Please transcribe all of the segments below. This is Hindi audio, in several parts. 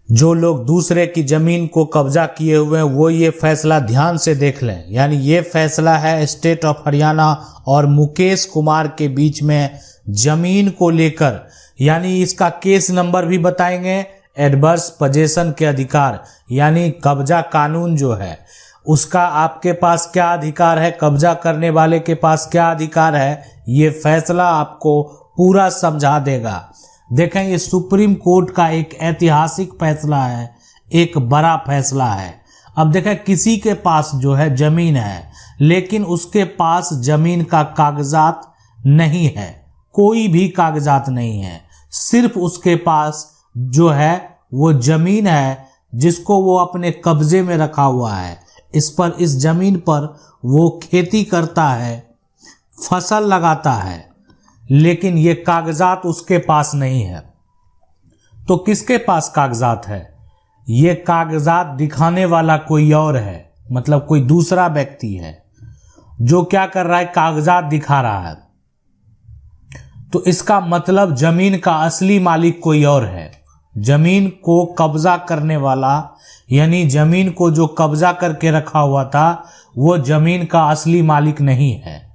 जो लोग दूसरे की जमीन को कब्जा किए हुए हैं वो ये फैसला ध्यान से देख लें। यानी ये फैसला है स्टेट ऑफ हरियाणा और मुकेश कुमार के बीच में जमीन को लेकर। यानी इसका केस नंबर भी बताएंगे, एडवर्स पोजेशन के अधिकार यानी कब्जा कानून जो है उसका आपके पास क्या अधिकार है, कब्जा करने वाले के पास क्या अधिकार है, ये फैसला आपको पूरा समझा देगा। देखें, ये सुप्रीम कोर्ट का एक ऐतिहासिक फैसला है, एक बड़ा फैसला है। अब देखें, किसी के पास जो है जमीन है लेकिन उसके पास जमीन का कागजात नहीं है, कोई भी कागजात नहीं है, सिर्फ उसके पास जो है वो जमीन है जिसको वो अपने कब्जे में रखा हुआ है। इस जमीन पर वो खेती करता है, फसल लगाता है, लेकिन ये कागजात उसके पास नहीं है। तो किसके पास कागजात है? ये कागजात दिखाने वाला कोई और है, मतलब कोई दूसरा व्यक्ति है जो क्या कर रहा है, कागजात दिखा रहा है। तो इसका मतलब जमीन का असली मालिक कोई और है। जमीन को कब्जा करने वाला यानी जमीन को जो कब्जा करके रखा हुआ था वो जमीन का असली मालिक नहीं है।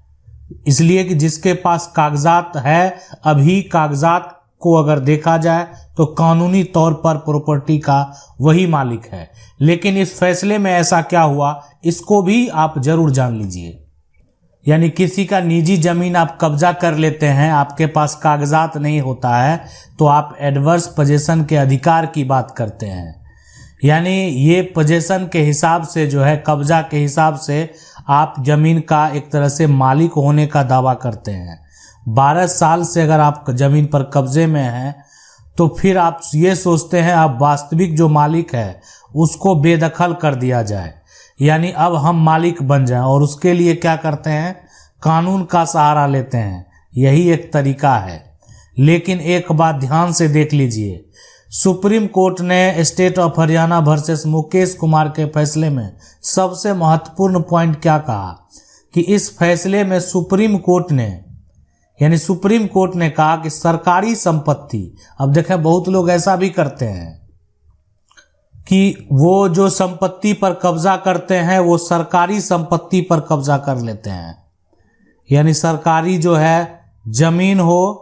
इसलिए कि जिसके पास कागजात है, अभी कागजात को अगर देखा जाए तो कानूनी तौर पर प्रॉपर्टी का वही मालिक है। लेकिन इस फैसले में ऐसा क्या हुआ, इसको भी आप जरूर जान लीजिए। यानी किसी का निजी जमीन आप कब्जा कर लेते हैं, आपके पास कागजात नहीं होता है, तो आप एडवर्स पोजेशन के अधिकार की बात करते हैं। यानी ये पोजेशन के हिसाब से जो है, कब्जा के हिसाब से आप जमीन का एक तरह से मालिक होने का दावा करते हैं। 12 साल से अगर आप जमीन पर कब्जे में हैं तो फिर आप ये सोचते हैं आप वास्तविक जो मालिक है उसको बेदखल कर दिया जाए, यानी अब हम मालिक बन जाएं, और उसके लिए क्या करते हैं, कानून का सहारा लेते हैं। यही एक तरीका है। लेकिन एक बात ध्यान से देख लीजिए, सुप्रीम कोर्ट ने state of Haryana versus Mukesh Kumar के फैसले में सबसे महत्वपूर्ण पॉइंट क्या कहा कि इस फैसले में सुप्रीम कोर्ट ने कहा कि सरकारी संपत्ति, अब देखें बहुत लोग ऐसा भी करते हैं कि वो जो संपत्ति पर कब्जा करते हैं वो सरकारी संपत्ति पर कब्जा कर लेते हैं। यानी सरकारी जो है जमीन हो,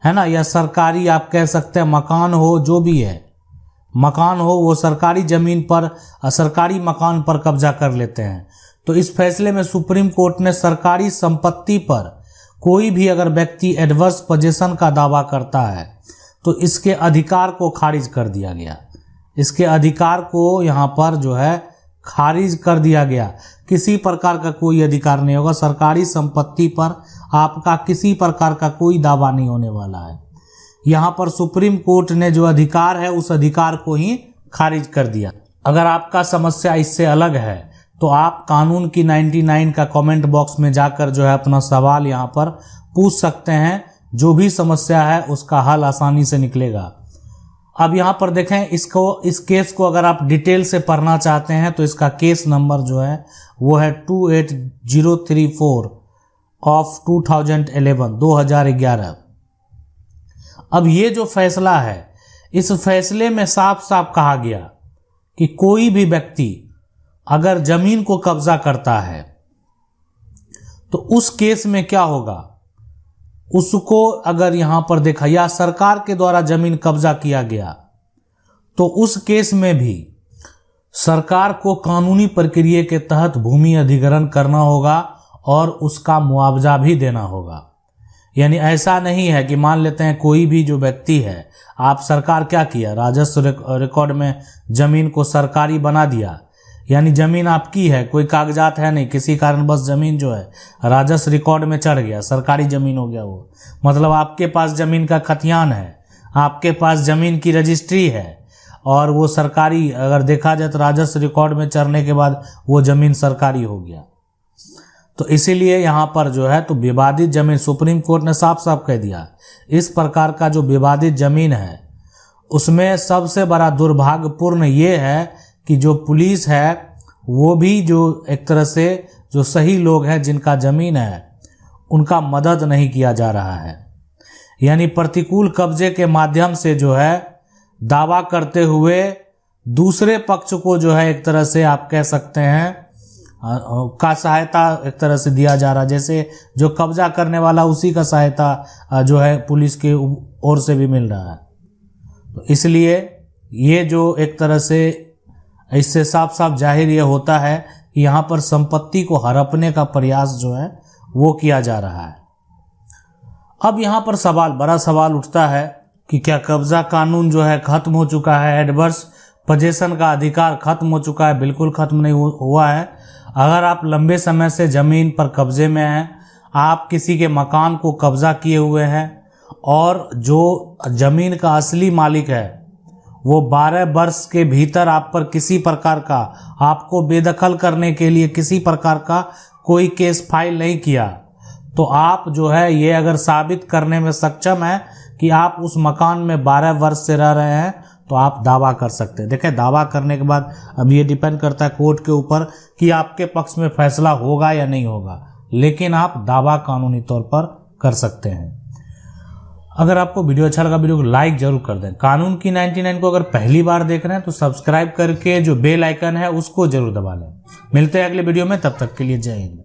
है ना, या सरकारी आप कह सकते हैं मकान हो, जो भी है मकान हो, वो सरकारी जमीन पर, सरकारी मकान पर कब्जा कर लेते हैं। तो इस फैसले में सुप्रीम कोर्ट ने सरकारी संपत्ति पर कोई भी अगर व्यक्ति एडवर्स पोजेशन का दावा करता है तो इसके अधिकार को खारिज कर दिया गया। इसके अधिकार को यहाँ पर जो है खारिज कर दिया गया। किसी प्रकार का कोई अधिकार नहीं होगा, सरकारी संपत्ति पर आपका किसी प्रकार का कोई दावा नहीं होने वाला है। यहाँ पर सुप्रीम कोर्ट ने जो अधिकार है उस अधिकार को ही खारिज कर दिया। अगर आपका समस्या इससे अलग है तो आप कानून की 99 का कमेंट बॉक्स में जाकर जो है अपना सवाल यहाँ पर पूछ सकते हैं। जो भी समस्या है उसका हल आसानी से निकलेगा। अब यहाँ पर देखें, इस केस को अगर आप डिटेल से पढ़ना चाहते हैं तो इसका केस नंबर जो है वो है 28034 ऑफ 2011। अब ये जो फैसला है, इस फैसले में साफ साफ कहा गया कि कोई भी व्यक्ति अगर जमीन को कब्जा करता है तो उस केस में क्या होगा, उसको अगर यहां पर देखा या सरकार के द्वारा जमीन कब्जा किया गया तो उस केस में भी सरकार को कानूनी प्रक्रिया के तहत भूमि अधिग्रहण करना होगा और उसका मुआवजा भी देना होगा। यानी ऐसा नहीं है कि मान लेते हैं कोई भी जो व्यक्ति है, आप सरकार क्या किया, राजस्व रिकॉर्ड में जमीन को सरकारी बना दिया, यानी जमीन आपकी है, कोई कागजात है नहीं, किसी कारणवश जमीन जो है राजस्व रिकॉर्ड में चढ़ गया, सरकारी जमीन हो गया वो, मतलब आपके पास जमीन का खतियान है, आपके पास जमीन की रजिस्ट्री है और वो सरकारी, अगर देखा जाए तो राजस्व रिकॉर्ड में चढ़ने के बाद वो जमीन सरकारी हो गया। तो इसीलिए यहाँ पर जो है तो विवादित जमीन, सुप्रीम कोर्ट ने साफ साफ कह दिया, इस प्रकार का जो विवादित जमीन है उसमें सबसे बड़ा दुर्भाग्यपूर्ण ये है कि जो पुलिस है वो भी जो एक तरह से जो सही लोग हैं जिनका जमीन है उनका मदद नहीं किया जा रहा है। यानी प्रतिकूल कब्जे के माध्यम से जो है दावा करते हुए दूसरे पक्ष को जो है एक तरह से आप कह सकते हैं का सहायता एक तरह से दिया जा रहा है। जैसे जो कब्जा करने वाला उसी का सहायता जो है पुलिस के ओर से भी मिल रहा है। तो इसलिए ये जो एक तरह से इससे साफ साफ जाहिर ये होता है कि यहाँ पर संपत्ति को हड़पने का प्रयास जो है वो किया जा रहा है। अब यहाँ पर बड़ा सवाल उठता है कि क्या कब्जा कानून जो है खत्म हो चुका है, एडवर्स पोजेशन का अधिकार खत्म हो चुका है? बिल्कुल खत्म नहीं हुआ है। अगर आप लंबे समय से ज़मीन पर कब्जे में हैं, आप किसी के मकान को कब्जा किए हुए हैं और जो ज़मीन का असली मालिक है वो 12 वर्ष के भीतर आप पर किसी प्रकार का, आपको बेदखल करने के लिए किसी प्रकार का कोई केस फाइल नहीं किया, तो आप जो है ये अगर साबित करने में सक्षम है कि आप उस मकान में 12 वर्ष से रह रहे हैं तो आप दावा कर सकते हैं। देखें, दावा करने के बाद अब ये डिपेंड करता है कोर्ट के ऊपर कि आपके पक्ष में फैसला होगा या नहीं होगा, लेकिन आप दावा कानूनी तौर पर कर सकते हैं। अगर आपको वीडियो अच्छा लगा, वीडियो को लाइक जरूर कर दें। कानून की 99 को अगर पहली बार देख रहे हैं तो सब्सक्राइब करके जो बेल आइकन है उसको जरूर दबा लें। मिलते हैं अगले वीडियो में, तब तक के लिए जय हिंद।